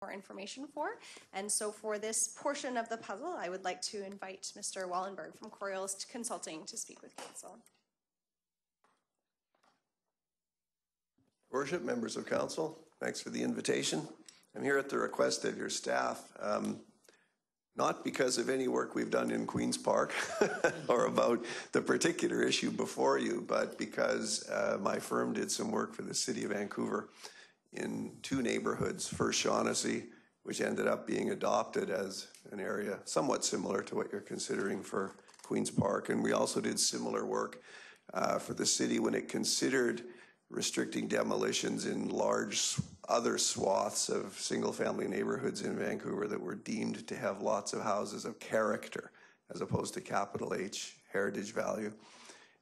more information for. And so for this portion of the puzzle, I would like to invite Mr. Wollenberg from Coriolis Consulting to speak with Council. Worship, members of Council, thanks for the invitation. I'm here at the request of your staff, not because of any work we've done in Queen's Park or about the particular issue before you, but because my firm did some work for the City of Vancouver in two neighborhoods, First Shaughnessy, which ended up being adopted as an area somewhat similar to what you're considering for Queen's Park. And we also did similar work for the city when it considered restricting demolitions in large other swaths of single-family neighborhoods in Vancouver that were deemed to have lots of houses of character as opposed to capital H, heritage value.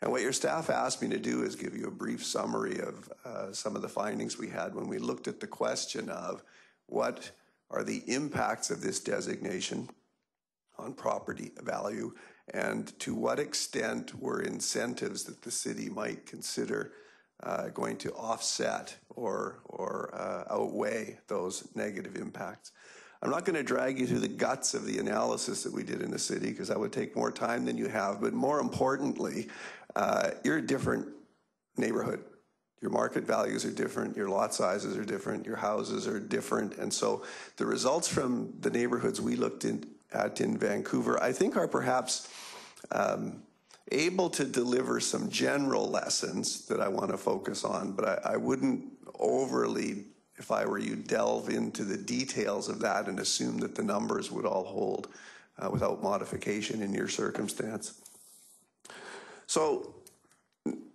And what your staff asked me to do is give you a brief summary of some of the findings we had when we looked at the question of what are the impacts of this designation on property value, and to what extent were incentives that the city might consider going to offset or outweigh those negative impacts. I'm not going to drag you through the guts of the analysis that we did in the city because that would take more time than you have, but more importantly, you're a different neighborhood. Your market values are different, your lot sizes are different, your houses are different, and so the results from the neighborhoods we looked at in Vancouver, I think are perhaps able to deliver some general lessons that I want to focus on, but I wouldn't overly, if I were you, delve into the details of that and assume that the numbers would all hold without modification in your circumstance. So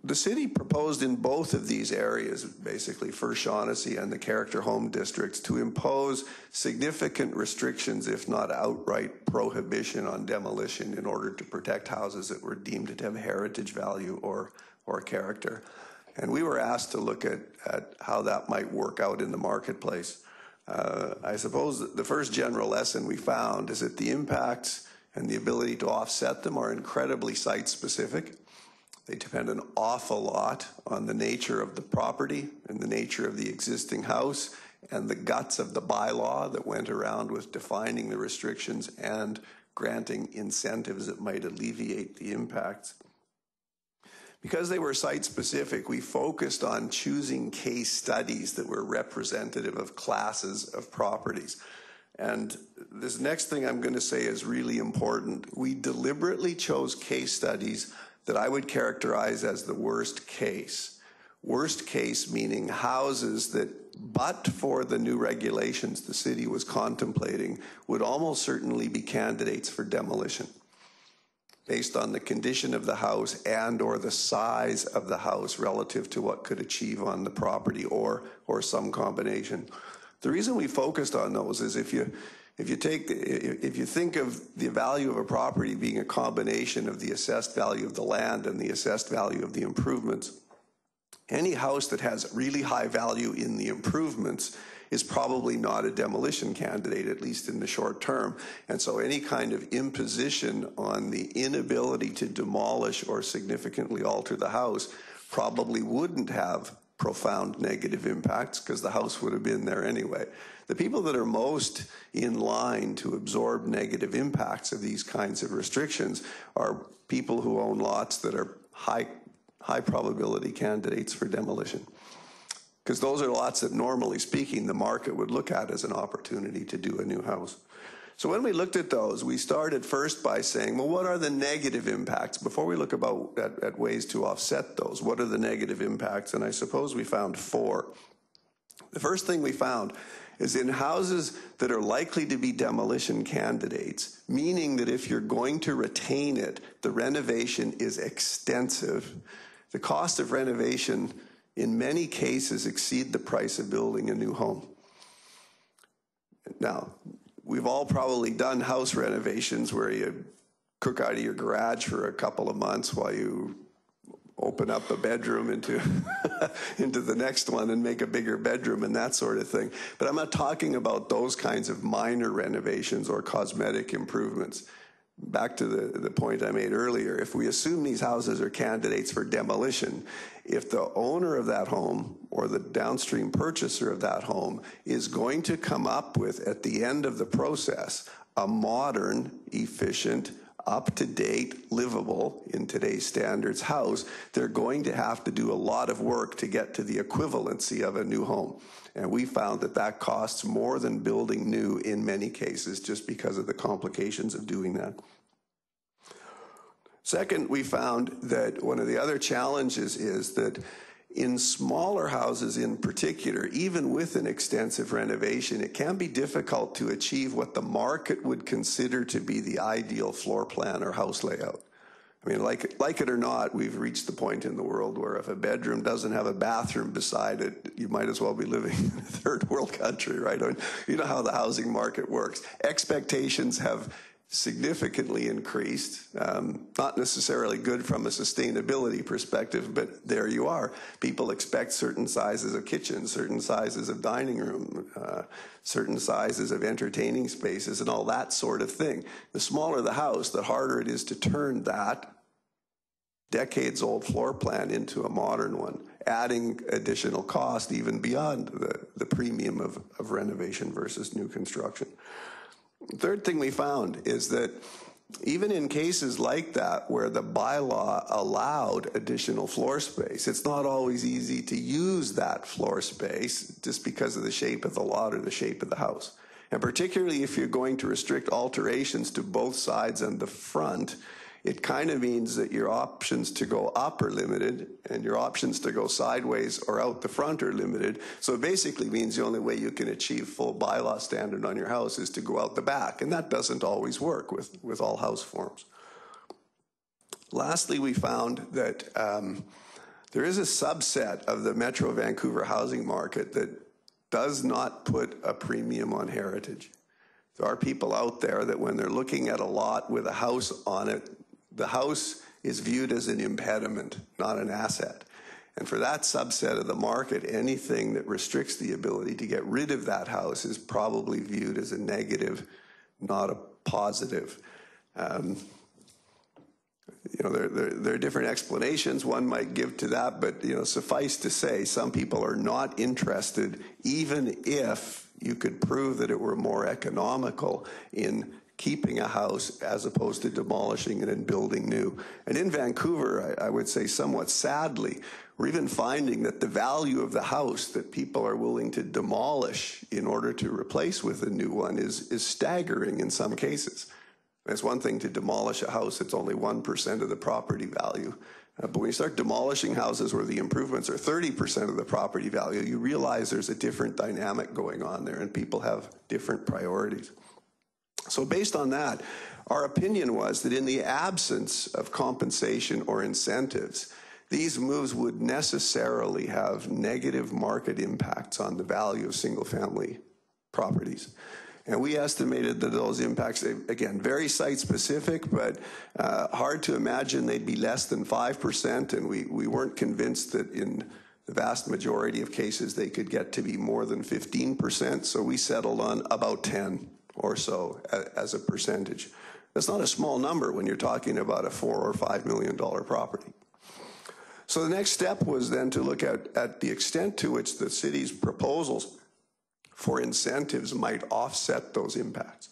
the city proposed in both of these areas, basically First Shaughnessy and the character home districts, to impose significant restrictions, if not outright prohibition on demolition in order to protect houses that were deemed to have heritage value or character. And we were asked to look at how that might work out in the marketplace. I suppose the first general lesson we found is that the impacts and the ability to offset them are incredibly site-specific. They depend an awful lot on the nature of the property and the nature of the existing house and the guts of the bylaw that went around with defining the restrictions and granting incentives that might alleviate the impacts. Because they were site-specific, we focused on choosing case studies that were representative of classes of properties. And this next thing I'm going to say is really important. We deliberately chose case studies that I would characterize as the worst case. Worst case meaning houses that, but for the new regulations the city was contemplating, would almost certainly be candidates for demolition based on the condition of the house and or the size of the house relative to what could achieve on the property or some combination. The reason we focused on those is if you think of the value of a property being a combination of the assessed value of the land and the assessed value of the improvements, any house that has really high value in the improvements is probably not a demolition candidate, at least in the short term. And so any kind of imposition on the inability to demolish or significantly alter the house probably wouldn't have profound negative impacts because the house would have been there anyway. The people that are most in line to absorb negative impacts of these kinds of restrictions are people who own lots that are high probability candidates for demolition. Because those are lots that, normally speaking, the market would look at as an opportunity to do a new house. So when we looked at those, we started first by saying, well, what are the negative impacts? Before we look at ways to offset those, what are the negative impacts? And I suppose we found four. The first thing we found is in houses that are likely to be demolition candidates, meaning that if you're going to retain it, the renovation is extensive. The cost of renovation in many cases exceed the price of building a new home. Now, we've all probably done house renovations where you cook out of your garage for a couple of months while you open up a bedroom into the next one and make a bigger bedroom and that sort of thing. But I'm not talking about those kinds of minor renovations or cosmetic improvements. back to the point I made earlier, if we assume these houses are candidates for demolition, if the owner of that home or the downstream purchaser of that home is going to come up with, at the end of the process, a modern, efficient, up-to-date, livable, in today's standards, house, they're going to have to do a lot of work to get to the equivalency of a new home. And we found that that costs more than building new in many cases, just because of the complications of doing that. Second, we found that one of the other challenges is that in smaller houses in particular, even with an extensive renovation, it can be difficult to achieve what the market would consider to be the ideal floor plan or house layout. I mean, like it or not, we've reached the point in the world where if a bedroom doesn't have a bathroom beside it, you might as well be living in a third world country, right? I mean, you know how the housing market works. Expectations have significantly increased, not necessarily good from a sustainability perspective, but there you are. People expect certain sizes of kitchens, certain sizes of dining room, certain sizes of entertaining spaces, and all that sort of thing. The smaller the house, the harder it is to turn that decades-old floor plan into a modern one, adding additional cost even beyond the premium of renovation versus new construction. Third thing we found is that even in cases like that where the bylaw allowed additional floor space, it's not always easy to use that floor space just because of the shape of the lot or the shape of the house. And particularly if you're going to restrict alterations to both sides and the front, it kind of means that your options to go up are limited and your options to go sideways or out the front are limited. So it basically means the only way you can achieve full bylaw standard on your house is to go out the back. And that doesn't always work with all house forms. Lastly, we found that there is a subset of the Metro Vancouver housing market that does not put a premium on heritage. There are people out there that when they're looking at a lot with a house on it, the house is viewed as an impediment, not an asset. And for that subset of the market, anything that restricts the ability to get rid of that house is probably viewed as a negative, not a positive. You know, there are different explanations one might give to that, but you know, suffice to say, some people are not interested, even if you could prove that it were more economical in keeping a house as opposed to demolishing it and building new. And in Vancouver, I would say somewhat sadly, we're even finding that the value of the house that people are willing to demolish in order to replace with a new one is staggering in some cases. It's one thing to demolish a house that's only 1% of the property value. But when you start demolishing houses where the improvements are 30% of the property value, you realize there's a different dynamic going on there and people have different priorities. So based on that, our opinion was that in the absence of compensation or incentives, these moves would necessarily have negative market impacts on the value of single-family properties. And we estimated that those impacts, again, very site-specific, but hard to imagine they'd be less than 5%, and we weren't convinced that in the vast majority of cases they could get to be more than 15%, so we settled on about 10 or so as a percentage. That's not a small number when you're talking about a $4 or $5 million property. So the next step was then to look at the extent to which the city's proposals for incentives might offset those impacts.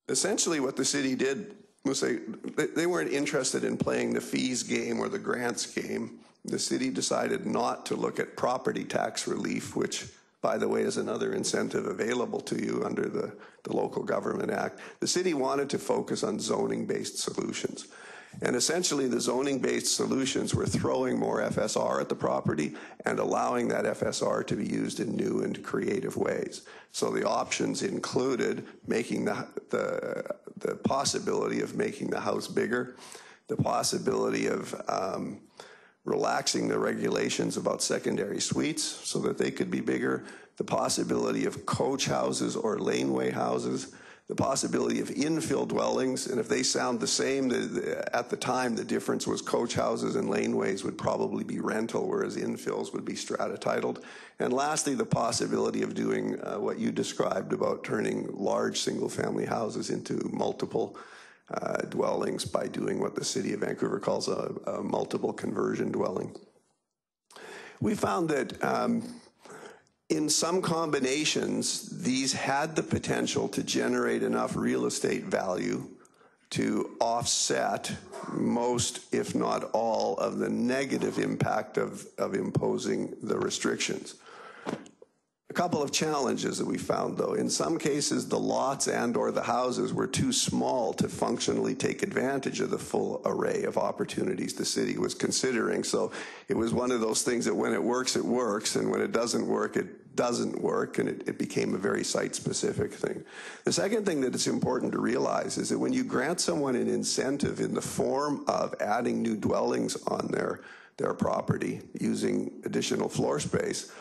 Essentially what the city did was they weren't interested in playing the fees game or the grants game. The city decided not to look at property tax relief, which, by the way, is another incentive available to you under the Local Government Act. The city wanted to focus on zoning-based solutions. And essentially, the zoning-based solutions were throwing more FSR at the property and allowing that FSR to be used in new and creative ways. So the options included making the possibility of making the house bigger, the possibility of relaxing the regulations about secondary suites so that they could be bigger, the possibility of coach houses or laneway houses, the possibility of infill dwellings, and if they sound the same, at the time the difference was coach houses and laneways would probably be rental, whereas infills would be strata titled. And lastly, the possibility of doing what you described about turning large single family houses into multiple dwellings by doing what the City of Vancouver calls a multiple conversion dwelling. We found that in some combinations, these had the potential to generate enough real estate value to offset most, if not all, of the negative impact of imposing the restrictions. A couple of challenges that we found, though. In some cases, the lots and or the houses were too small to functionally take advantage of the full array of opportunities the city was considering. So it was one of those things that when it works, and when it doesn't work, it doesn't work, and it became a very site-specific thing. The second thing that it's important to realize is that when you grant someone an incentive in the form of adding new dwellings on their property using additional floor space,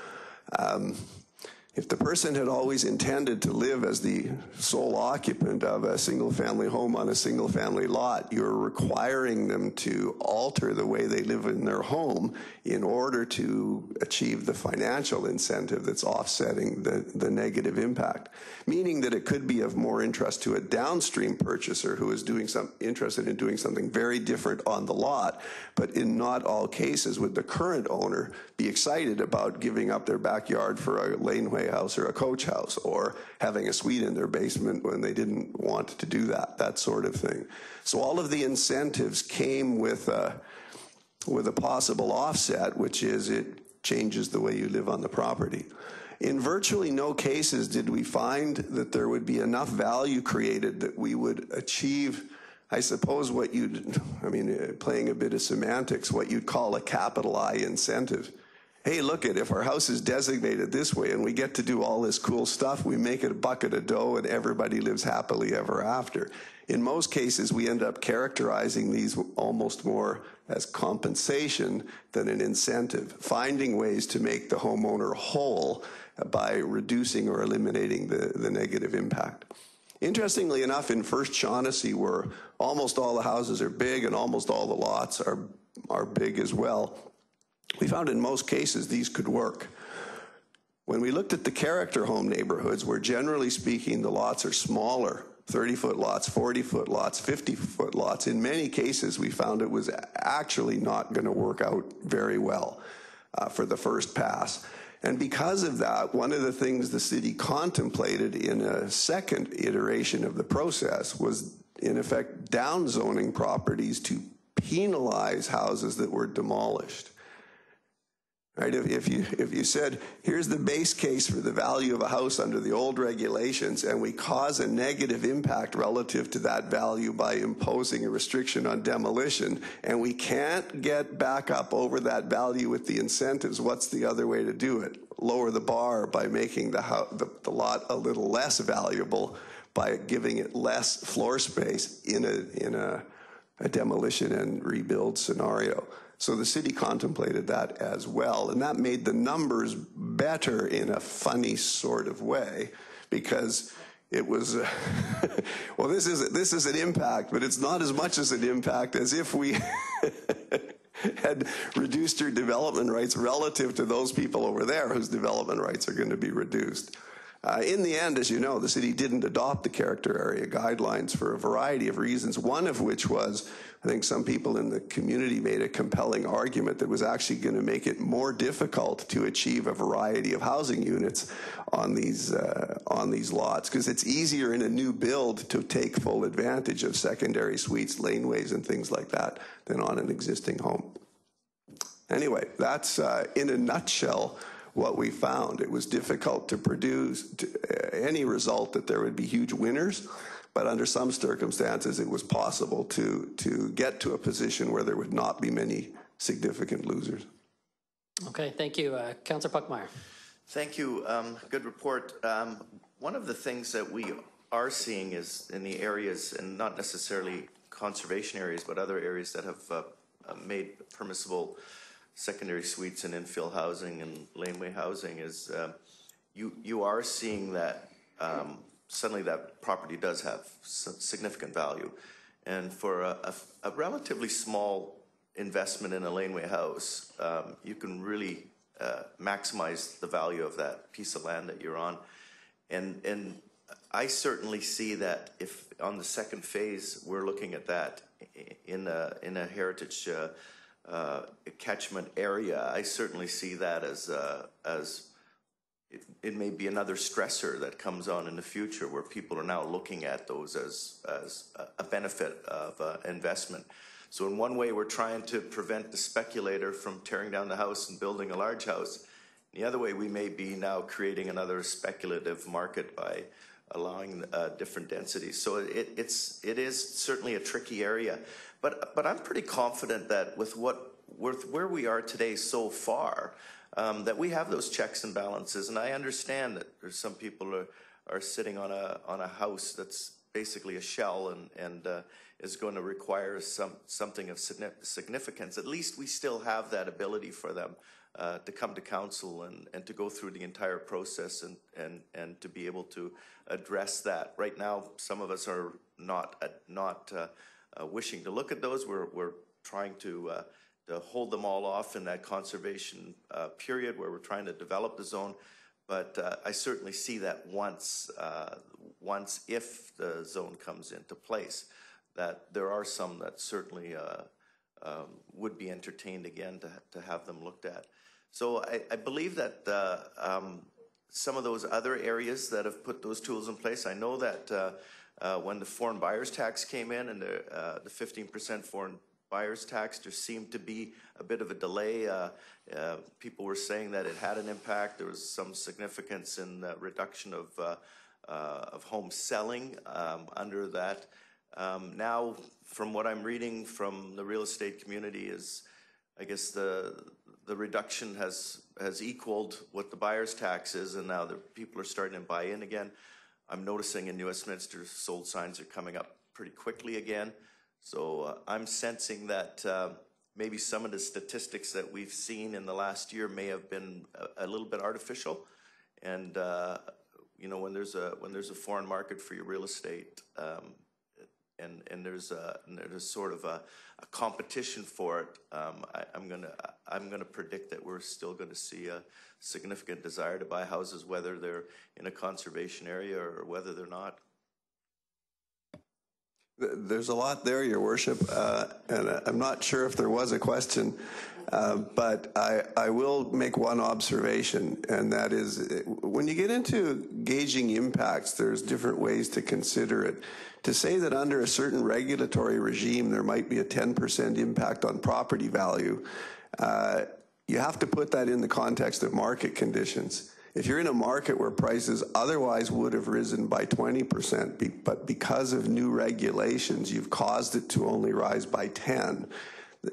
if the person had always intended to live as the sole occupant of a single-family home on a single-family lot, you're requiring them to alter the way they live in their home in order to achieve the financial incentive that's offsetting the negative impact, meaning that it could be of more interest to a downstream purchaser who is interested in doing something very different on the lot, but in not all cases would the current owner be excited about giving up their backyard for a laneway house or a coach house, or having a suite in their basement when they didn't want to do that sort of thing. So all of the incentives came with a possible offset, which is it changes the way you live on the property. In virtually no cases did we find that there would be enough value created that we would achieve, I suppose, playing a bit of semantics, what you'd call a capital I incentive. Hey, look if our house is designated this way and we get to do all this cool stuff, we make it a bucket of dough and everybody lives happily ever after. In most cases, we end up characterizing these almost more as compensation than an incentive, finding ways to make the homeowner whole by reducing or eliminating the negative impact. Interestingly enough, in First Shaughnessy, where almost all the houses are big and almost all the lots are big as well, we found in most cases these could work. When we looked at the character home neighborhoods, where generally speaking the lots are smaller, 30-foot lots, 40-foot lots, 50-foot lots, in many cases we found it was actually not going to work out very well for the first pass. And because of that, one of the things the city contemplated in a second iteration of the process was, in effect, downzoning properties to penalize houses that were demolished. Right? If you said, here's the base case for the value of a house under the old regulations, and we cause a negative impact relative to that value by imposing a restriction on demolition, and we can't get back up over that value with the incentives, what's the other way to do it? Lower the bar by making the lot a little less valuable by giving it less floor space in a demolition and rebuild scenario. So the city contemplated that as well, and that made the numbers better in a funny sort of way, because it was, well, this is an impact, but it's not as much as an impact as if we had reduced your development rights relative to those people over there whose development rights are going to be reduced. In the end, as you know, the city didn't adopt the character area guidelines for a variety of reasons, one of which was, I think some people in the community made a compelling argument that was actually going to make it more difficult to achieve a variety of housing units on these lots, because it's easier in a new build to take full advantage of secondary suites, laneways, and things like that than on an existing home. Anyway, that's in a nutshell what we found. It was difficult to produce any result that there would be huge winners, but under some circumstances it was possible to get to a position where there would not be many significant losers. Okay, thank you. Councillor Puckmeyer. Thank you. Good report. One of the things that we are seeing is in the areas, and not necessarily conservation areas, but other areas that have made permissible secondary suites and infill housing and laneway housing, is you are seeing that suddenly that property does have significant value. And for a relatively small investment in a laneway house, you can really maximize the value of that piece of land that you're on. And I certainly see that if on the second phase we're looking at that in a heritage catchment area, I certainly see that as it may be another stressor that comes on in the future where people are now looking at those as a benefit of investment. So in one way, we're trying to prevent the speculator from tearing down the house and building a large house. The other way, we may be now creating another speculative market by allowing different densities. So it is certainly a tricky area. But I'm pretty confident that with where we are today so far, that we have those checks and balances. And I understand that there's some people are sitting on a house that's basically a shell and is going to require something of significance. At least we still have that ability for them to come to council and to go through the entire process and to be able to address that. Right now, some of us are not wishing to look at those. We're trying to hold them all off in that conservation period where we're trying to develop the zone. But I certainly see that once if the zone comes into place, that there are some that certainly would be entertained again to have them looked at. So I believe that some of those other areas that have put those tools in place, I know that when the foreign buyers tax came in and the 15% foreign buyers tax, there seemed to be a bit of a delay. People were saying that it had an impact. There was some significance in the reduction of home selling under that. Now, from what I'm reading from the real estate community is, I guess the reduction has equaled what the buyer's tax is, and now the people are starting to buy in again. I'm noticing in New Westminster, sold signs are coming up pretty quickly again. So I'm sensing that maybe some of the statistics that we've seen in the last year may have been a little bit artificial. And you know, when there's a foreign market for your real estate, and there's sort of a competition for it, I'm gonna predict that we're still going to see a significant desire to buy houses, whether they're in a conservation area or whether they're not. There's a lot there, Your Worship, and I'm not sure if there was a question, but I will make one observation, and that is when you get into gauging impacts, there's different ways to consider it. To say that under a certain regulatory regime there might be a 10% impact on property value, you have to put that in the context of market conditions. If you're in a market where prices otherwise would have risen by 20%, but because of new regulations, you've caused it to only rise by 10,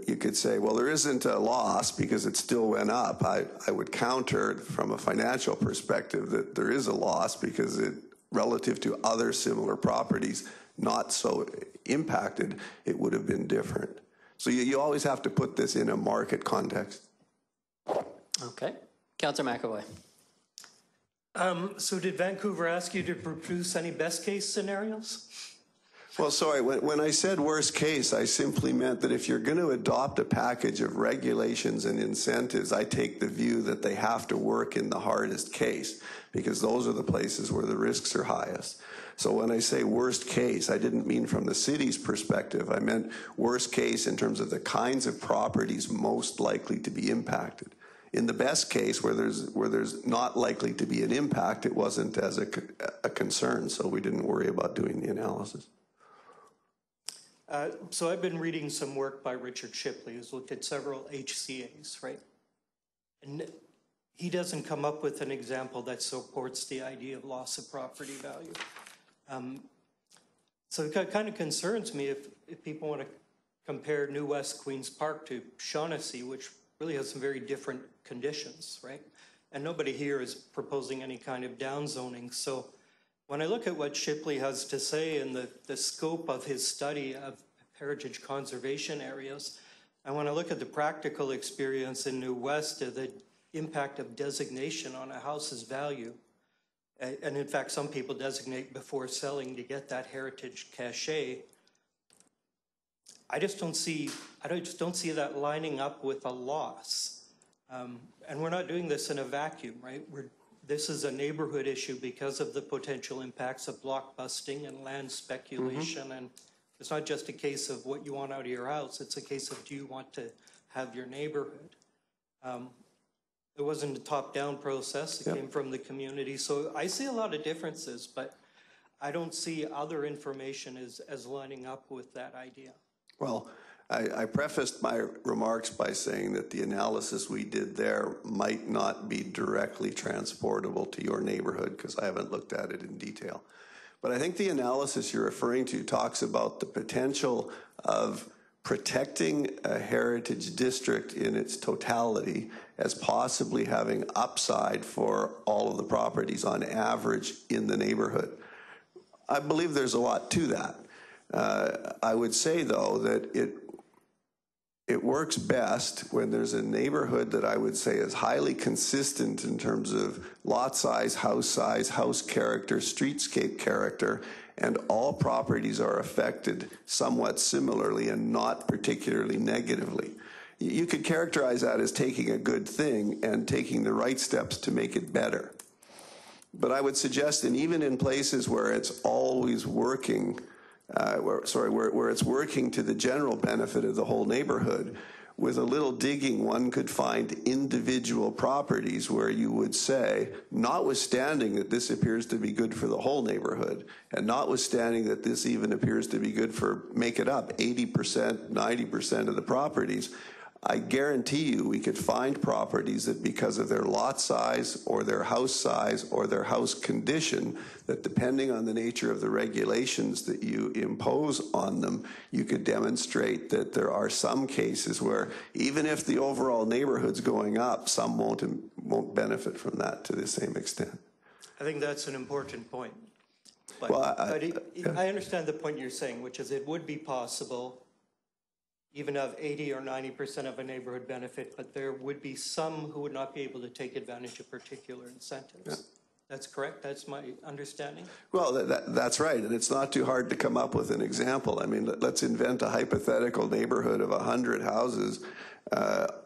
you could say, well, there isn't a loss because it still went up. I would counter from a financial perspective that there is a loss because it, relative to other similar properties, not so impacted, it would have been different. So you always have to put this in a market context. Okay. Councillor McAvoy. So did Vancouver ask you to produce any best case scenarios? Well, sorry, when I said worst case, I simply meant that if you're going to adopt a package of regulations and incentives, I take the view that they have to work in the hardest case because those are the places where the risks are highest. So when I say worst case, I didn't mean from the city's perspective. I meant worst case in terms of the kinds of properties most likely to be impacted. In the best case, where there's not likely to be an impact, it wasn't as a concern, so we didn't worry about doing the analysis. So I've been reading some work by Richard Shipley, who's looked at several HCAs, right? And he doesn't come up with an example that supports the idea of loss of property value. So it kind of concerns me if people want to compare New West Queen's Park to Shaughnessy, which really has some very different conditions, right? And nobody here is proposing any kind of downzoning. So when I look at what Shipley has to say and the scope of his study of heritage conservation areas, I want to look at the practical experience in New West of the impact of designation on a house's value. And in fact, some people designate before selling to get that heritage cachet. I just don't see that lining up with a loss. And we're not doing this in a vacuum, right? this is a neighborhood issue because of the potential impacts of block busting and land speculation. And it's not just a case of what you want out of your house. It's a case of, do you want to have your neighborhood? It wasn't a top-down process. It came from the community. So I see a lot of differences, but I don't see other information as lining up with that idea. Well, I prefaced my remarks by saying that the analysis we did there might not be directly transportable to your neighborhood because I haven't looked at it in detail. But I think the analysis you're referring to talks about the potential of protecting a heritage district in its totality as possibly having upside for all of the properties on average in the neighborhood. I believe there's a lot to that. I would say, though, that it works best when there's a neighborhood that I would say is highly consistent in terms of lot size, house character, streetscape character, and all properties are affected somewhat similarly and not particularly negatively. You could characterize that as taking a good thing and taking the right steps to make it better. But I would suggest that even in places where it's always working, where it's working to the general benefit of the whole neighborhood, with a little digging, one could find individual properties where you would say, notwithstanding that this appears to be good for the whole neighborhood, and notwithstanding that this even appears to be good for, make it up, 80%, 90% of the properties, I guarantee you we could find properties that because of their lot size or their house condition, that depending on the nature of the regulations that you impose on them, you could demonstrate that there are some cases where even if the overall neighborhood's going up, some won't benefit from that to the same extent. I think that's an important point. But, Well, I understand the point you're saying, which is it would be possible even of 80 or 90% of a neighborhood benefit, but there would be some who would not be able to take advantage of particular incentives. Yeah. That's correct? That's my understanding? Well, that's right, and it's not too hard to come up with an example. I mean, let's invent a hypothetical neighborhood of 100 houses,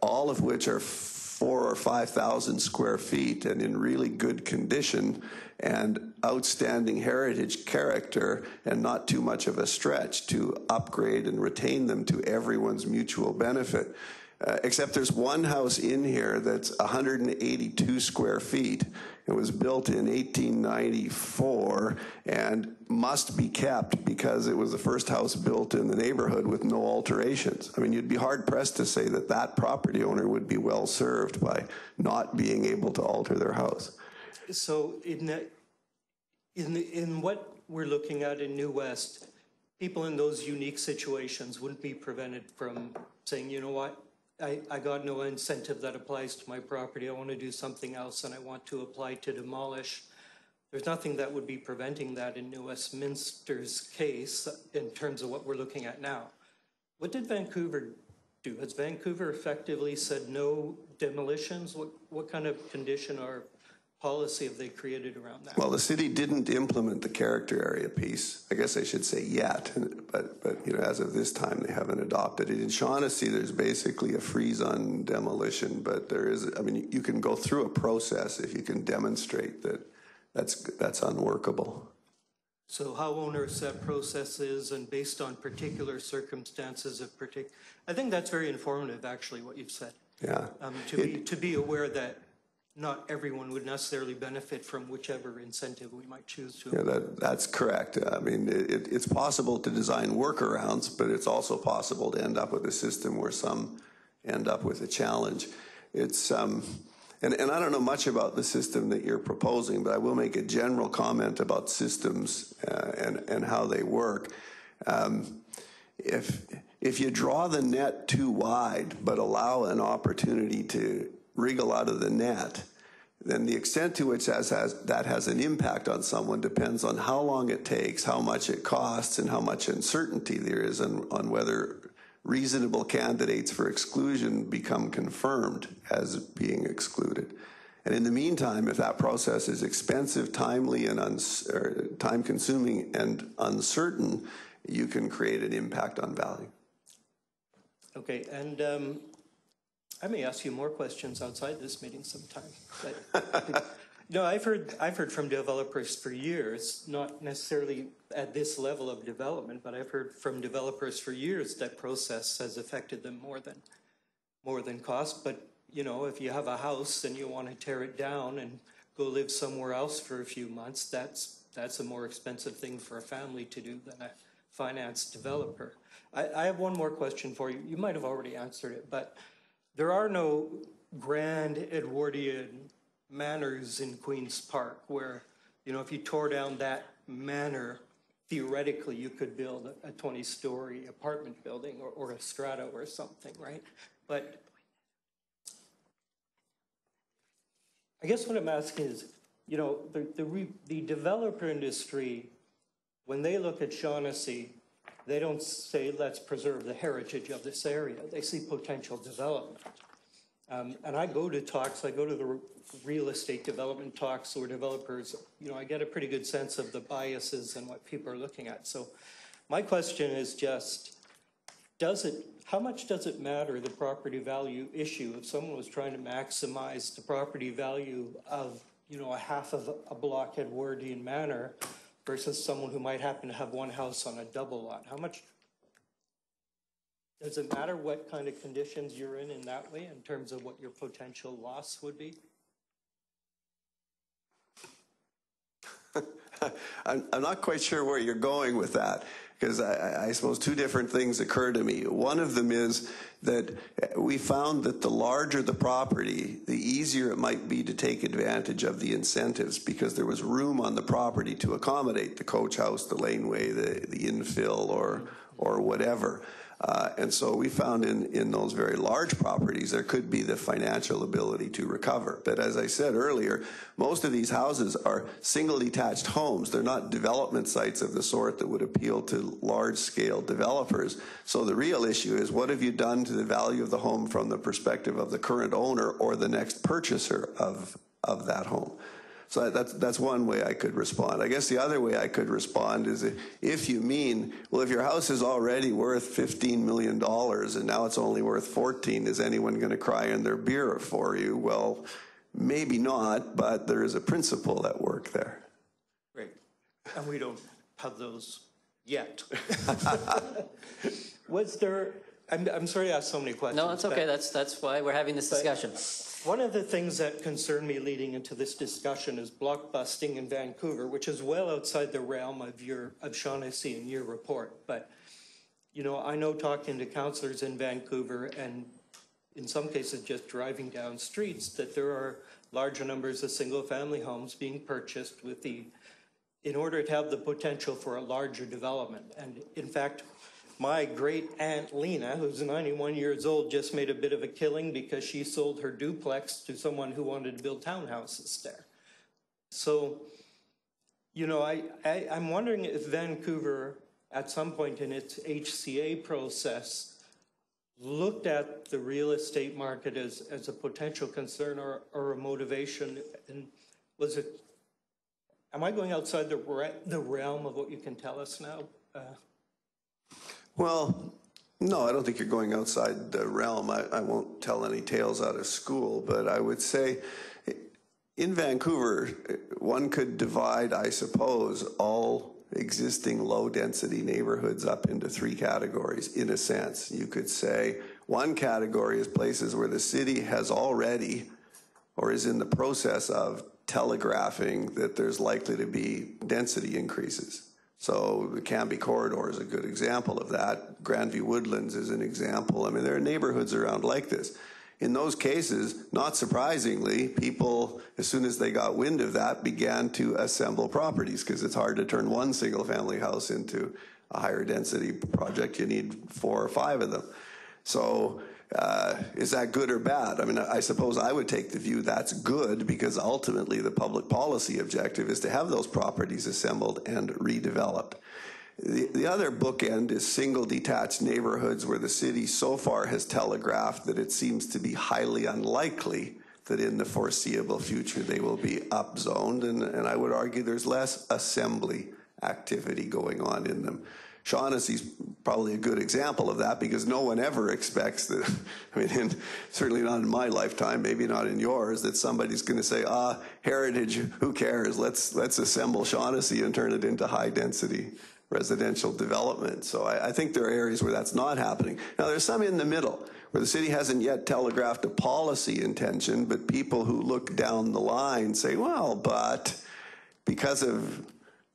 all of which are 4,000 or 5,000 square feet and in really good condition and outstanding heritage character, and not too much of a stretch to upgrade and retain them to everyone's mutual benefit. Except there's one house in here that's 182 square feet. It was built in 1894 and must be kept because it was the first house built in the neighborhood with no alterations. I mean, you'd be hard-pressed to say that that property owner would be well served by not being able to alter their house. So in what we're looking at in New West, people in those unique situations wouldn't be prevented from saying, you know what, I got no incentive that applies to my property. I want to do something else and I want to apply to demolish. There's nothing that would be preventing that in New Westminster's case in terms of what we're looking at now. What did Vancouver do? Has Vancouver effectively said no demolitions? What kind of condition or policy have they created around that? Well, the city didn't implement the character area piece. I guess I should say yet, but you know, as of this time, they haven't adopted it. In Shaughnessy, there's basically a freeze on demolition, but there is, I mean, you can go through a process if you can demonstrate that that's unworkable. So how onerous that process is and based on particular circumstances of I think that's very informative, actually, what you've said. Yeah. To be aware that not everyone would necessarily benefit from whichever incentive we might choose to. Yeah, that's correct. I mean, it's possible to design workarounds, but it's also possible to end up with a system where some end up with a challenge. It's and I don't know much about the system that you're proposing, but I will make a general comment about systems and how they work. If you draw the net too wide, but allow an opportunity to wriggle out of the net, then the extent to which that has an impact on someone depends on how long it takes, how much it costs, and how much uncertainty there is on whether reasonable candidates for exclusion become confirmed as being excluded. And in the meantime, if that process is expensive, timely, and time-consuming and uncertain, you can create an impact on value. Okay, and I may ask you more questions outside this meeting sometime. But No, I've heard from developers for years, not necessarily at this level of development, but I've heard from developers for years that process has affected them more than cost. But you know, if you have a house and you want to tear it down and go live somewhere else for a few months, that's a more expensive thing for a family to do than a financed developer. I have one more question for you. You might have already answered it, but there are no grand Edwardian manors in Queen's Park where, you know, if you tore down that manor, theoretically you could build a 20-story apartment building or a strata or something, right? But I guess what I'm asking is, you know, the developer industry, when they look at Shaughnessy, they don't say, let's preserve the heritage of this area. They see potential development. And I go to talks, I go to the real estate development talks where developers, you know, I get a pretty good sense of the biases and what people are looking at. So my question is just, how much does it matter, the property value issue, if someone was trying to maximize the property value of, you know, a half of a block Edwardian manor versus someone who might happen to have one house on a double lot? How much does it matter what kind of conditions you're in that way in terms of what your potential loss would be? I'm not quite sure where you're going with that, because I suppose two different things occur to me. One of them is that we found that the larger the property, the easier it might be to take advantage of the incentives, because there was room on the property to accommodate the coach house, the laneway, the infill, or whatever. And so we found in those very large properties, there could be the financial ability to recover. But as I said earlier, most of these houses are single detached homes. They're not development sites of the sort that would appeal to large scale developers. So the real issue is, what have you done to the value of the home from the perspective of the current owner or the next purchaser of that home? So that's one way I could respond. I guess the other way I could respond is, if you mean, well, if your house is already worth $15 million and now it's only worth 14, is anyone going to cry in their beer for you? Well, maybe not, but there is a principle at work there. Great. And we don't have those yet. Was there, I'm sorry to ask so many questions. No, it's okay. That's why we're having this discussion. One of the things that concerned me leading into this discussion is blockbusting in Vancouver, which is well outside the realm of Shaughnessy and your report. But, you know, I know talking to councillors in Vancouver, and in some cases just driving down streets, that there are larger numbers of single-family homes being purchased in order to have the potential for a larger development. And in fact, my great aunt Lena, who's 91 years old, just made a bit of a killing because she sold her duplex to someone who wanted to build townhouses there. So, you know, I'm wondering if Vancouver, at some point in its HCA process, looked at the real estate market as a potential concern or a motivation. And was it, am I going outside the realm of what you can tell us now? Well, no, I don't think you're going outside the realm. I won't tell any tales out of school, but I would say in Vancouver, one could divide, I suppose, all existing low-density neighborhoods up into three categories, in a sense. You could say one category is places where the city has already, or is in the process of, telegraphing that there's likely to be density increases. So the Cambie Corridor is a good example of that. Grandview Woodlands is an example. I mean, there are neighborhoods around like this. In those cases, not surprisingly, people, as soon as they got wind of that, began to assemble properties, because it's hard to turn one single-family house into a higher density project. You need 4 or 5 of them. So is that good or bad? I mean, I suppose I would take the view that's good, because ultimately the public policy objective is to have those properties assembled and redeveloped. The other bookend is single detached neighborhoods where the city so far has telegraphed that it seems to be highly unlikely that in the foreseeable future they will be upzoned, and I would argue there's less assembly activity going on in them. Shaughnessy's probably a good example of that because no one ever expects that, I mean, certainly not in my lifetime, maybe not in yours, that somebody's going to say, heritage, who cares? Let's assemble Shaughnessy and turn it into high density residential development. So I think there are areas where that's not happening. Now there's some in the middle where the city hasn't yet telegraphed a policy intention, but people who look down the line say, well, but because of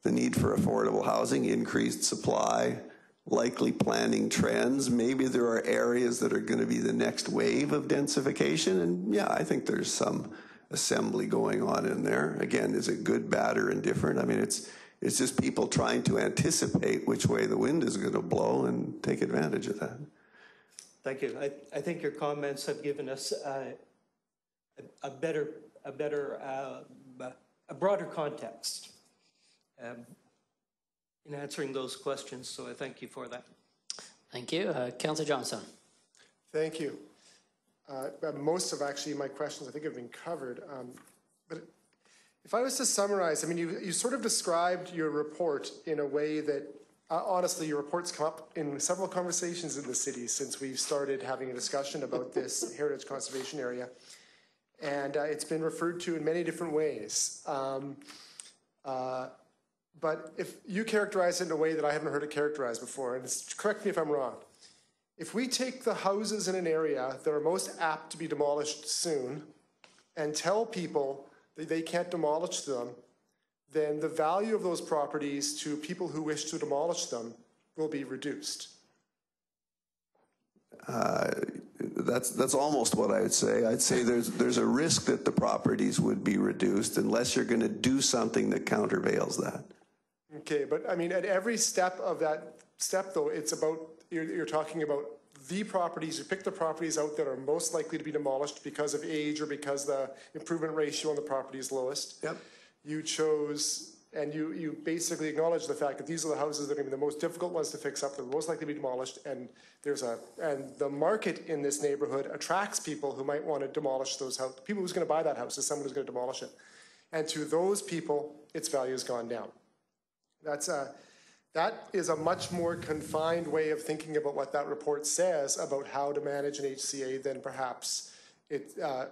the need for affordable housing, increased supply, likely planning trends, maybe there are areas that are going to be the next wave of densification. And yeah, I think there's some assembly going on in there. Again, is it good, bad, or indifferent? I mean, it's just people trying to anticipate which way the wind is going to blow and take advantage of that. Thank you. I think your comments have given us a broader context in answering those questions, so I thank you for that. Thank you. Councillor Johnson. Thank you. Most of actually my questions I think have been covered, but if I was to summarize, I mean, you sort of described your report in a way that, honestly, your report's come up in several conversations in the city since we've started having a discussion about this heritage conservation area. And it's been referred to in many different ways. But if you characterize it in a way that I haven't heard it characterized before, and correct me if I'm wrong, if we take the houses in an area that are most apt to be demolished soon and tell people that they can't demolish them, then the value of those properties to people who wish to demolish them will be reduced. That's almost what I would say. I'd say there's a risk that the properties would be reduced unless you're going to do something that countervails that. Okay, but I mean, at every step of that step, though, it's about, you're talking about the properties, you pick the properties out that are most likely to be demolished because of age or because the improvement ratio on the property is lowest. Yep. You chose, and you basically acknowledge the fact that these are the houses that are going to be the most difficult ones to fix up, they're most likely to be demolished, and the market in this neighborhood attracts people who might want to demolish those houses. People who's going to buy that house is someone who's going to demolish it. And to those people, its value has gone down. That is a much more confined way of thinking about what that report says about how to manage an HCA than perhaps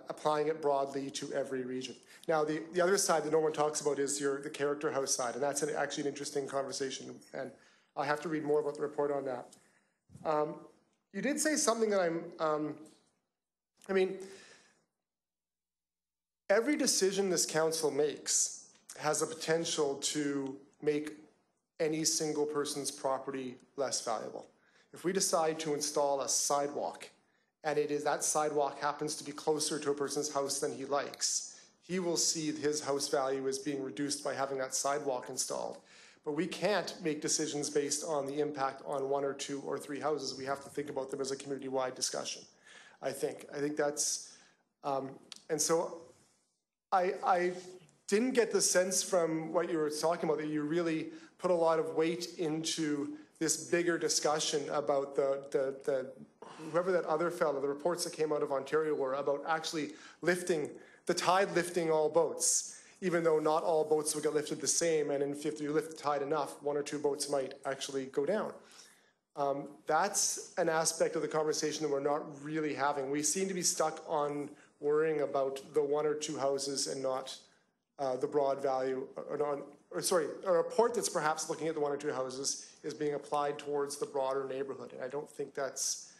applying it broadly to every region. Now, the other side that no one talks about is the character house side, and that's actually an interesting conversation, and I have to read more about the report on that. You did say something that I mean, every decision this council makes has the potential to make any single person's property less valuable. If we decide to install a sidewalk, and that sidewalk happens to be closer to a person's house than he likes, he will see his house value as being reduced by having that sidewalk installed. But we can't make decisions based on the impact on 1 or 2 or 3 houses. We have to think about them as a community-wide discussion, I think. I think that's, and so I didn't get the sense from what you were talking about that you really put a lot of weight into this bigger discussion about whoever that other fellow, the reports that came out of Ontario were about actually lifting, the tide lifting all boats, even though not all boats will get lifted the same, and if you lift the tide enough, 1 or 2 boats might actually go down. That's an aspect of the conversation that we're not really having. We seem to be stuck on worrying about the 1 or 2 houses and not the broad value, a report that's perhaps looking at the 1 or 2 houses is being applied towards the broader neighborhood. And I don't think that's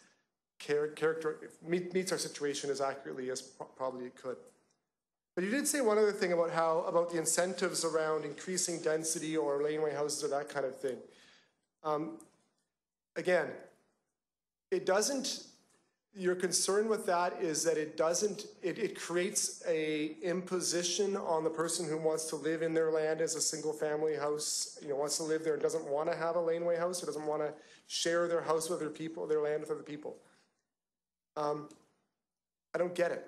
meets our situation as accurately as probably it could. But you did say one other thing about the incentives around increasing density or laneway houses or that kind of thing. Again, your concern with that is that it creates a imposition on the person who wants to live in their land as a single family house, wants to live there and doesn't want to have a laneway house or doesn't want to share their house with other people, their land with other people. I don't get it,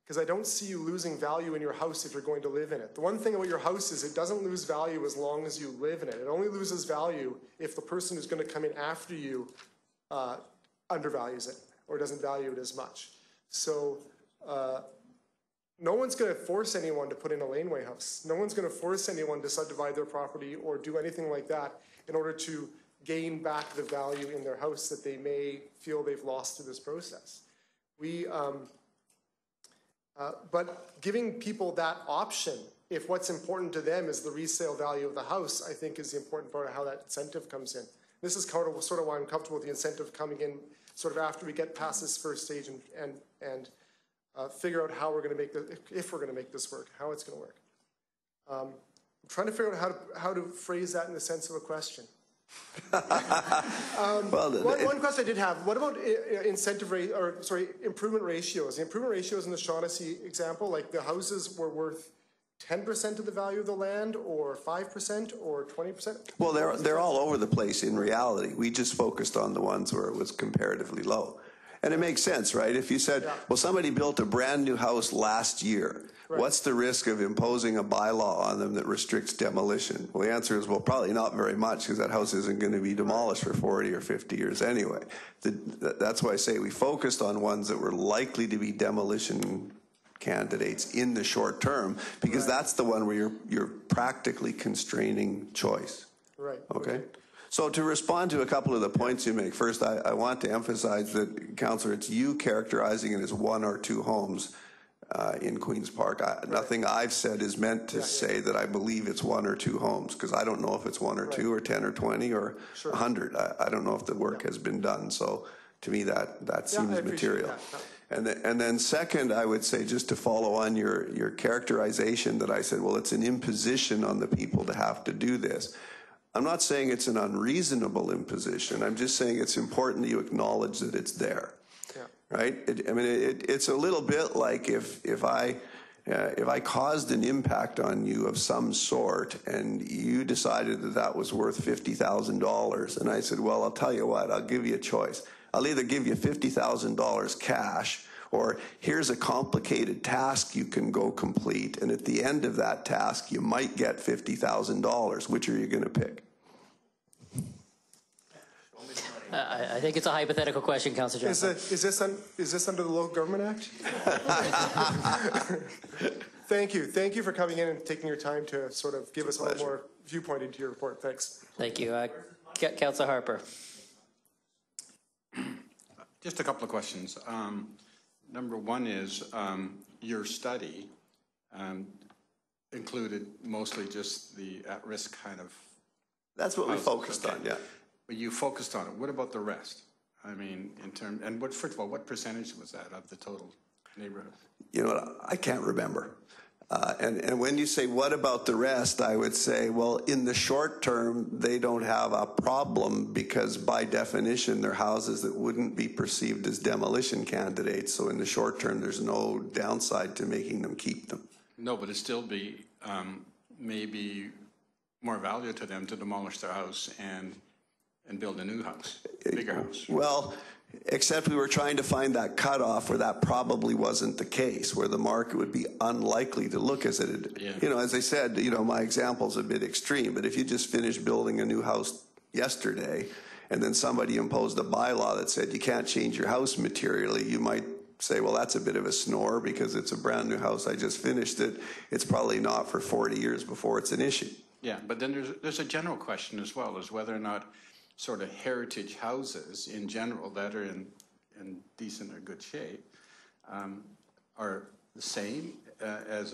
because I don't see you losing value in your house if you're going to live in it. The one thing about your house is it doesn't lose value as long as you live in it. It only loses value if the person who's going to come in after you undervalues it or doesn't value it as much. So no one's going to force anyone to put in a laneway house. No one's going to force anyone to subdivide their property or do anything like that in order to gain back the value in their house that they may feel they've lost through this process. But giving people that option, if what's important to them is the resale value of the house, I think is the important part of how that incentive comes in. This is sort of why I'm comfortable with the incentive coming in sort of after we get past this first stage and figure out how we're going to make this, if we're going to make this work, how it's going to work. I'm trying to figure out how to phrase that in the sense of a question. One question I did have, what about improvement ratios? The improvement ratios in the Shaughnessy example, like the houses were worth 10% of the value of the land, or 5%, or 20%? Well, they're all over the place in reality. We just focused on the ones where it was comparatively low. And it makes sense, right? If you said, well, somebody built a brand new house last year, what's the risk of imposing a bylaw on them that restricts demolition? Well, the answer is, well, probably not very much, because that house isn't going to be demolished for 40 or 50 years anyway. That's why I say we focused on ones that were likely to be demolition candidates in the short term, because that's the one where you're practically constraining choice. Right. Okay? So to respond to a couple of the points you make, first, I want to emphasize that, Councillor, it's you characterizing it as one or two homes in Queen's Park. Nothing I've said is meant to say that I believe it's one or two homes, because I don't know if it's one or two or 10 or 20 or 100. I don't know if the work has been done. So to me, that seems material. And then second, I would say, just to follow on your characterization that I said, well, it's an imposition on the people to have to do this. I'm not saying it's an unreasonable imposition. I'm just saying it's important that you acknowledge that it's there. Right? It's a little bit like if I caused an impact on you of some sort and you decided that was worth $50,000, and I said, well, I'll tell you what, I'll give you a choice. I'll either give you $50,000 cash, or here's a complicated task you can go complete, and at the end of that task, you might get $50,000. Which are you going to pick? I think it's a hypothetical question, Councillor Johnson. Is this under the Local Government Act? Thank you. Thank you for coming in and taking your time to sort of give us a little more viewpoint into your report. Thanks. Thank you. Councillor Harper. Just a couple of questions. Number one is your study included mostly just the at-risk kind of. That's what we focused on, yeah. But you focused on it. What about the rest? I mean, first of all, what percentage was that of the total neighborhood? You know what, I can't remember. And when you say, what about the rest, I would say, well, in the short term, they don't have a problem, because by definition, they're houses that wouldn't be perceived as demolition candidates. So in the short term, there's no downside to making them keep them. No, but it'd still be maybe more value to them to demolish their house and build a new house, a bigger house. Well, except we were trying to find that cutoff where that probably wasn't the case, where the market would be unlikely to look as it. Yeah. You know, as I said, my example's a bit extreme, but if you just finished building a new house yesterday and then somebody imposed a bylaw that said you can't change your house materially, you might say, well, that's a bit of a snore because it's a brand new house. I just finished it. It's probably not for 40 years before it's an issue. Yeah, but then there's a general question as well, is whether or not sort of heritage houses in general that are in decent or good shape are the same as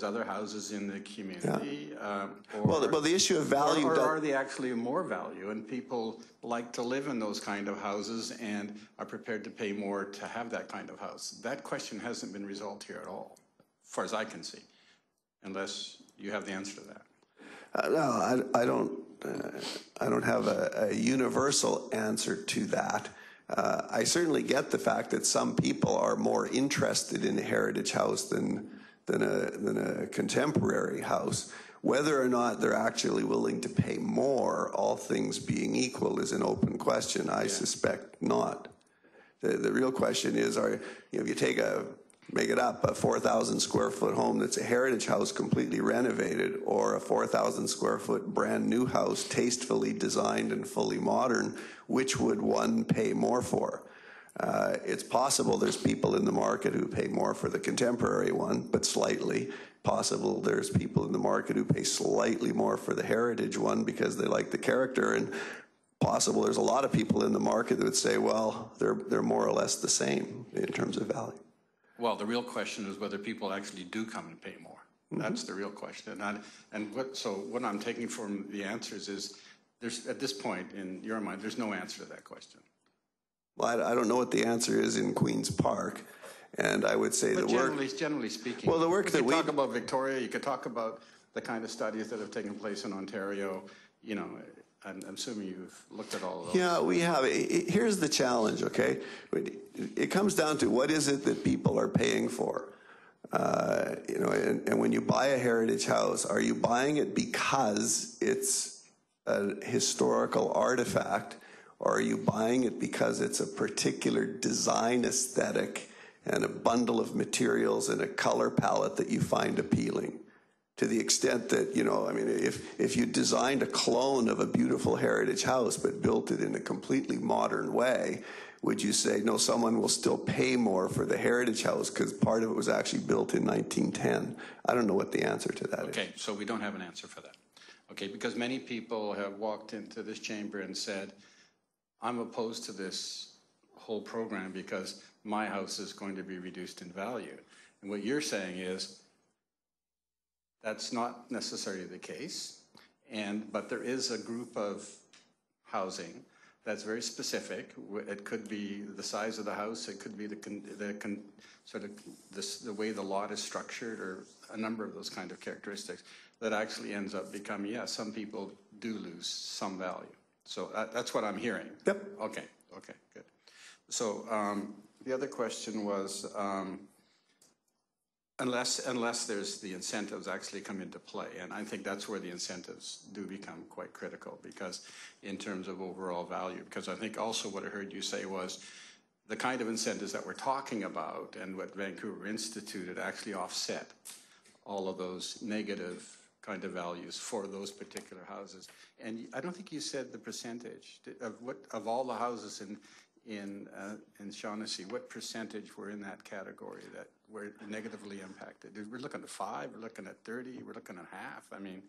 other houses in the community. Yeah. Well, the issue of value. Or are they actually more value, and people like to live in those kind of houses and are prepared to pay more to have that kind of house? That question hasn't been resolved here at all, as far as I can see, unless you have the answer to that. No, I don't have a universal answer to that. I certainly get the fact that some people are more interested in a heritage house than a contemporary house. Whether or not they're actually willing to pay more, all things being equal, is an open question. I suspect not. The real question is, if you make it up, a 4,000 square foot home that's a heritage house completely renovated, or a 4,000 square foot brand new house tastefully designed and fully modern, which would one pay more for? It's possible there's people in the market who pay more for the contemporary one, but slightly. Possible there's people in the market who pay slightly more for the heritage one because they like the character, and possible there's a lot of people in the market that would say, well, they're more or less the same in terms of value. Well, the real question is whether people actually do come and pay more. That's the real question. So what I'm taking from the answers is, there's, at this point in your mind, there's no answer to that question. Well, I don't know what the answer is in Queen's Park, and I would say But the work. Generally speaking, Well, the work that we talk about Victoria, you could talk about the kind of studies that have taken place in Ontario. You know, I'm assuming you've looked at all of those. Yeah, we have. Here's the challenge. Okay, it comes down to what is it that people are paying for. You know, and when you buy a heritage house, are you buying it because it's a historical artifact, or are you buying it because it's a particular design aesthetic and a bundle of materials and a color palette that you find appealing? To the extent that, you know, I mean, if you designed a clone of a beautiful heritage house but built it in a completely modern way, would you say, no, someone will still pay more for the heritage house because part of it was actually built in 1910? I don't know what the answer to that is. Okay, so we don't have an answer for that. Okay, because many people have walked into this chamber and said, I'm opposed to this whole program because my house is going to be reduced in value. And what you're saying is, that's not necessarily the case, but there is a group of housing that's very specific. It could be the size of the house, it could be the way the lot is structured, or a number of those kind of characteristics that actually ends up becoming, yeah, some people do lose some value. So that's what I'm hearing. Yep. Okay, good. So the other question was, unless there's the incentives actually come into play, and I think that's where the incentives do become quite critical, because in terms of overall value, because I think also what I heard you say was the kind of incentives that we're talking about and what Vancouver instituted actually offset all of those negative kind of values for those particular houses. And I don't think you said the percentage of all the houses in Shaughnessy, what percentage were in that category that were negatively impacted? We're looking at 5, we're looking at 30, we're looking at half. I mean,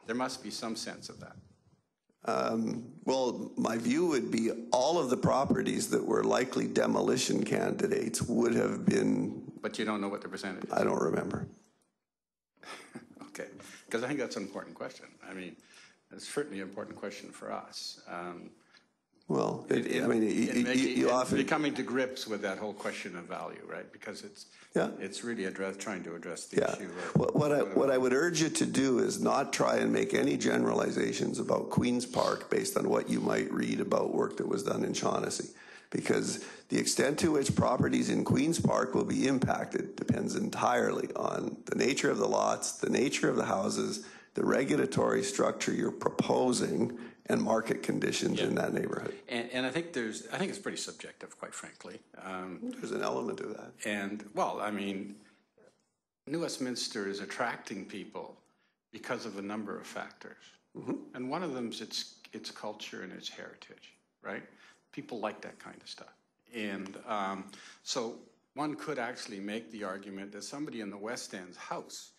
there must be some sense of that. Well, my view would be all of the properties that were likely demolition candidates would have been. But you don't know what the percentage is? I don't remember. Okay, because I think that's an important question. I mean, it's certainly an important question for us. Well, you often coming to grips with that whole question of value, right? Because it's really trying to address the issue. What I would urge you to do is not try and make any generalizations about Queen's Park based on what you might read about work that was done in Shaughnessy, because the extent to which properties in Queen's Park will be impacted depends entirely on the nature of the lots, the nature of the houses, the regulatory structure you're proposing, and market conditions in that neighborhood. And I think it's pretty subjective, quite frankly. There's an element of that. And, well, I mean, New Westminster is attracting people because of a number of factors. Mm-hmm. And one of them is its culture and its heritage, right? People like that kind of stuff. And so one could actually make the argument that somebody in the West End's house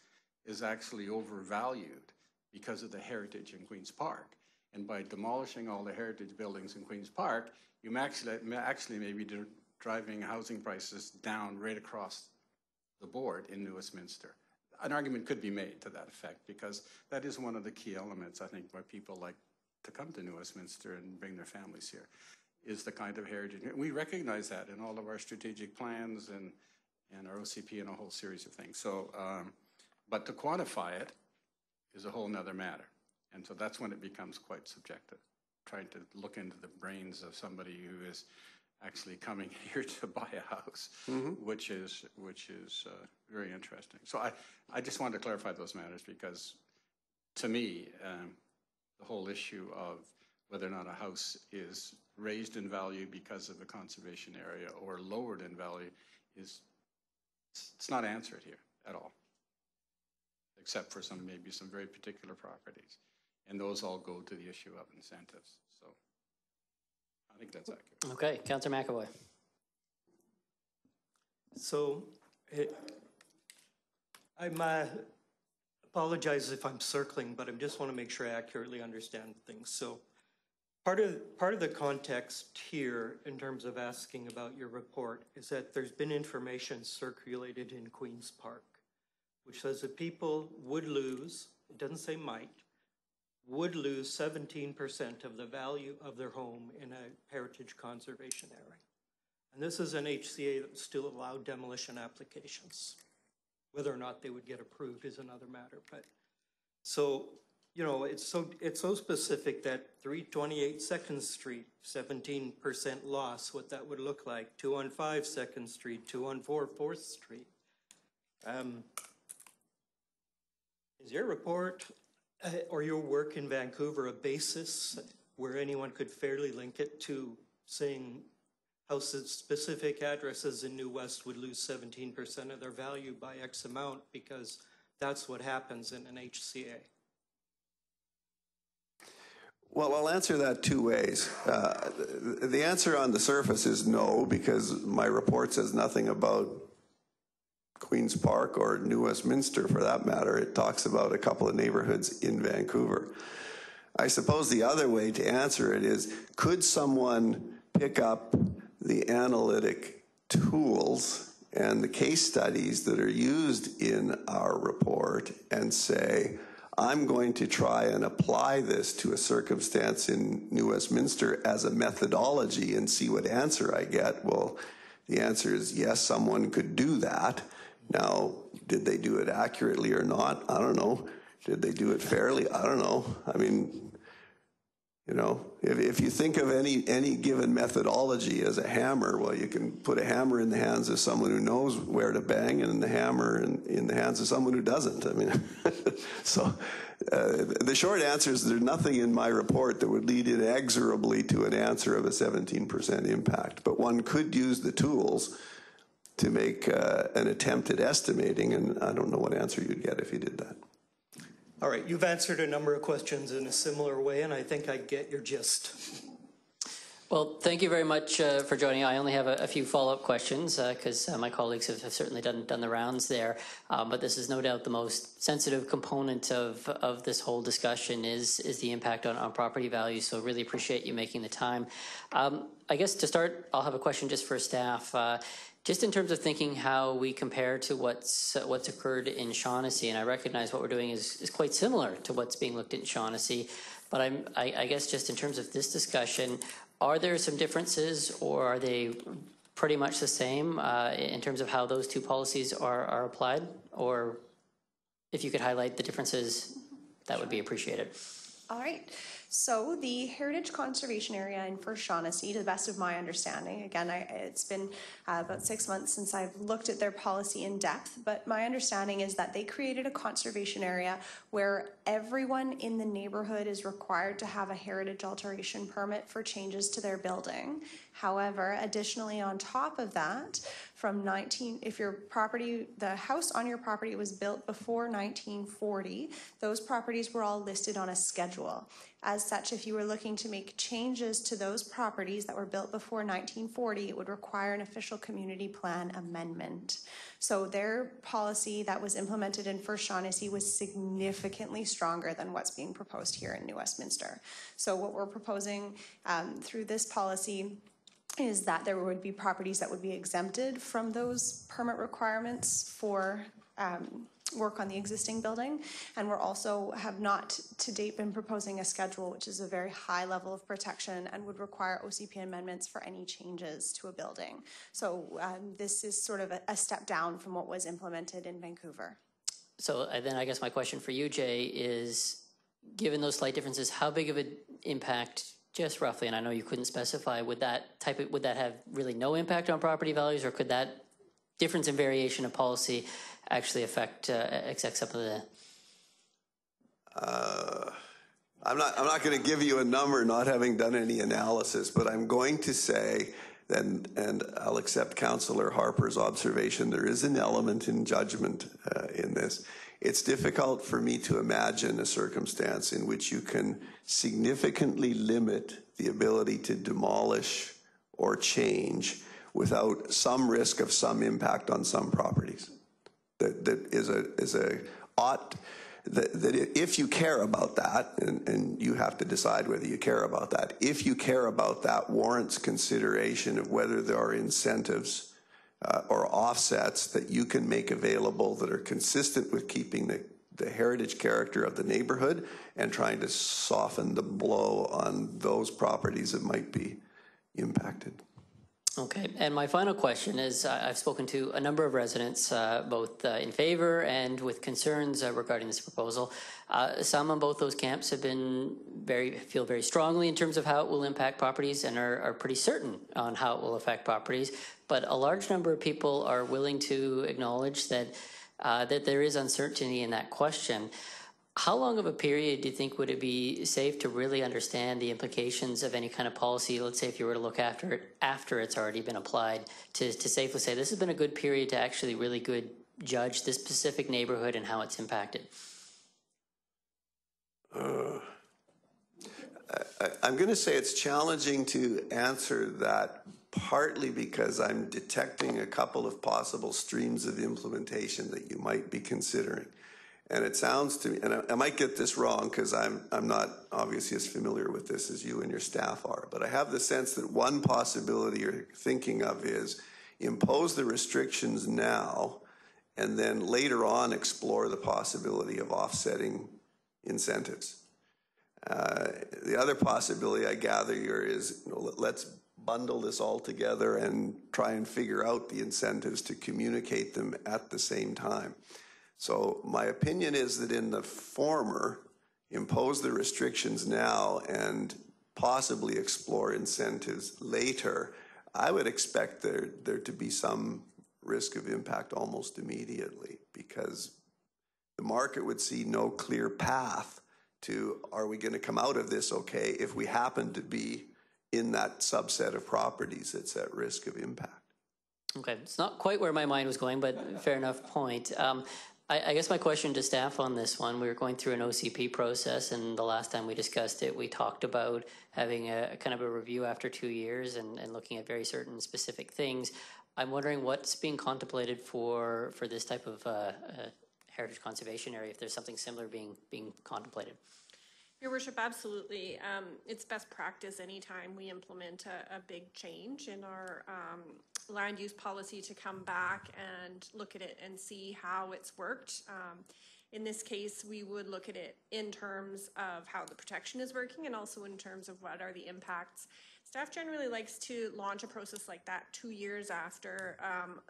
is actually overvalued because of the heritage in Queen's Park. And by demolishing all the heritage buildings in Queen's Park, you actually may be driving housing prices down right across the board in New Westminster. An argument could be made to that effect, because that is one of the key elements, I think, why people like to come to New Westminster and bring their families here, is the kind of heritage. We recognize that in all of our strategic plans and our OCP and a whole series of things. So, but to quantify it is a whole nother matter. And so that's when it becomes quite subjective, trying to look into the brains of somebody who is actually coming here to buy a house, mm-hmm. which is very interesting. So I just wanted to clarify those matters, because to me, the whole issue of whether or not a house is raised in value because of a conservation area or lowered in value it's not answered here at all, except for maybe some very particular properties. And those all go to the issue of incentives. So I think that's accurate. Okay, Councillor McAvoy. So I'm apologize if I'm circling, but I just want to make sure I accurately understand things. So part of the context here in terms of asking about your report is that there's been information circulated in Queen's Park, which says that people would lose, it doesn't say might, would lose 17% of the value of their home in a heritage conservation area. And this is an HCA that still allowed demolition applications. Whether or not they would get approved is another matter. But so, you know, it's so specific that 328 Second Street, 17% loss, what that would look like. 215 Second Street, 214 4th Street. Is your report or your work in Vancouver a basis where anyone could fairly link it to saying how specific addresses in New West would lose 17% of their value by X amount because that's what happens in an HCA? Well, I'll answer that two ways. The answer on the surface is no, because my report says nothing about Queen's Park or New Westminster for that matter. It talks about a couple of neighborhoods in Vancouver. I suppose the other way to answer it is, could someone pick up the analytic tools and the case studies that are used in our report and say, I'm going to try and apply this to a circumstance in New Westminster as a methodology and see what answer I get? Well, the answer is yes, someone could do that. Now, did they do it accurately or not? I don't know. Did they do it fairly? I don't know. I mean, you know, if you think of any given methodology as a hammer, well, you can put a hammer in the hands of someone who knows where to bang and the hammer in the hands of someone who doesn't. I mean, so the short answer is there's nothing in my report that would lead inexorably to an answer of a 17% impact. But one could use the tools to make an attempt at estimating, and I don't know what answer you'd get if you did that. All right, you've answered a number of questions in a similar way, and I think I get your gist. Well, thank you very much for joining. I only have a few follow-up questions because my colleagues have certainly done the rounds there. But this is no doubt the most sensitive component of this whole discussion is the impact on property values. So really appreciate you making the time. I guess to start, I'll have a question just for staff. Just in terms of thinking how we compare to what's occurred in Shaughnessy, and I recognize what we're doing is quite similar to what's being looked at in Shaughnessy, but I guess just in terms of this discussion, are there some differences or are they pretty much the same in terms of how those two policies are applied? Or if you could highlight the differences, that would be appreciated. All right. So the Heritage Conservation Area in First Shaughnessy, to the best of my understanding, again, it's been about 6 months since I've looked at their policy in depth, but my understanding is that they created a conservation area where everyone in the neighborhood is required to have a heritage alteration permit for changes to their building. However, additionally on top of that, if your property, the house on your property was built before 1940, those properties were all listed on a schedule. As such, if you were looking to make changes to those properties that were built before 1940, it would require an official community plan amendment. So their policy that was implemented in First Shaughnessy was significantly stronger than what's being proposed here in New Westminster. So what we're proposing through this policy is that there would be properties that would be exempted from those permit requirements for work on the existing building. And we're also have not to date been proposing a schedule, which is a very high level of protection and would require OCP amendments for any changes to a building. So this is sort of a step down from what was implemented in Vancouver. So then I guess my question for you, Jay, is given those slight differences, how big of an impact, just roughly, and I know you couldn't specify, would that have really no impact on property values, or could that difference in variation of policy actually affect some of the? I'm not going to give you a number, not having done any analysis, but I'm going to say that, and I'll accept Councillor Harper's observation, there is an element in judgment in this. It's difficult for me to imagine a circumstance in which you can significantly limit the ability to demolish or change without some risk of some impact on some properties. That if you care about that, and you have to decide whether you care about that, if you care about that, warrants consideration of whether there are incentives or offsets that you can make available that are consistent with keeping the heritage character of the neighborhood and trying to soften the blow on those properties that might be impacted. Okay, and my final question is, I've spoken to a number of residents, both in favor and with concerns regarding this proposal. Some on both those camps have feel very strongly in terms of how it will impact properties and are pretty certain on how it will affect properties. But a large number of people are willing to acknowledge that that there is uncertainty in that question. How long of a period do you think would it be safe to really understand the implications of any kind of policy? Let's say if you were to look after it after it's already been applied, to safely say this has been a good period to actually really good judge this specific neighborhood and how it's impacted? I'm going to say it's challenging to answer that, partly because I'm detecting a couple of possible streams of implementation that you might be considering. And it sounds to me, and I might get this wrong because I'm not obviously as familiar with this as you and your staff are, but I have the sense that one possibility you're thinking of is impose the restrictions now and then later on explore the possibility of offsetting incentives. The other possibility I gather here is, let's bundle this all together and try and figure out the incentives to communicate them at the same time. So my opinion is that in the former, impose the restrictions now and possibly explore incentives later, I would expect there to be some risk of impact almost immediately, because the market would see no clear path to, are we going to come out of this okay if we happen to be in that subset of properties that's at risk of impact. Okay, it's not quite where my mind was going, but fair enough point. I guess my question to staff on this one, we were going through an OCP process, and the last time we discussed it, we talked about having a kind of a review after 2 years and looking at very certain specific things. I'm wondering what's being contemplated for this type of heritage conservation area, if there's something similar being contemplated. Your Worship, absolutely. It's best practice anytime we implement a big change in our land use policy to come back and look at it and see how it's worked. In this case, we would look at it in terms of how the protection is working and also in terms of what are the impacts. Staff generally likes to launch a process like that 2 years after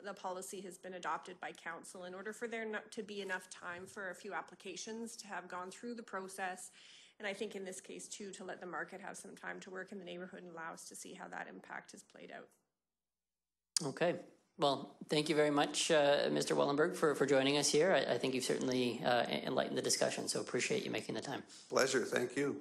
the policy has been adopted by council, in order for there not to be enough time for a few applications to have gone through the process. And I think in this case, too, to let the market have some time to work in the neighborhood and allow us to see how that impact has played out. Okay. Well, thank you very much, Mr. Wollenberg, for joining us here. I think you've certainly enlightened the discussion, so appreciate you making the time. Pleasure. Thank you.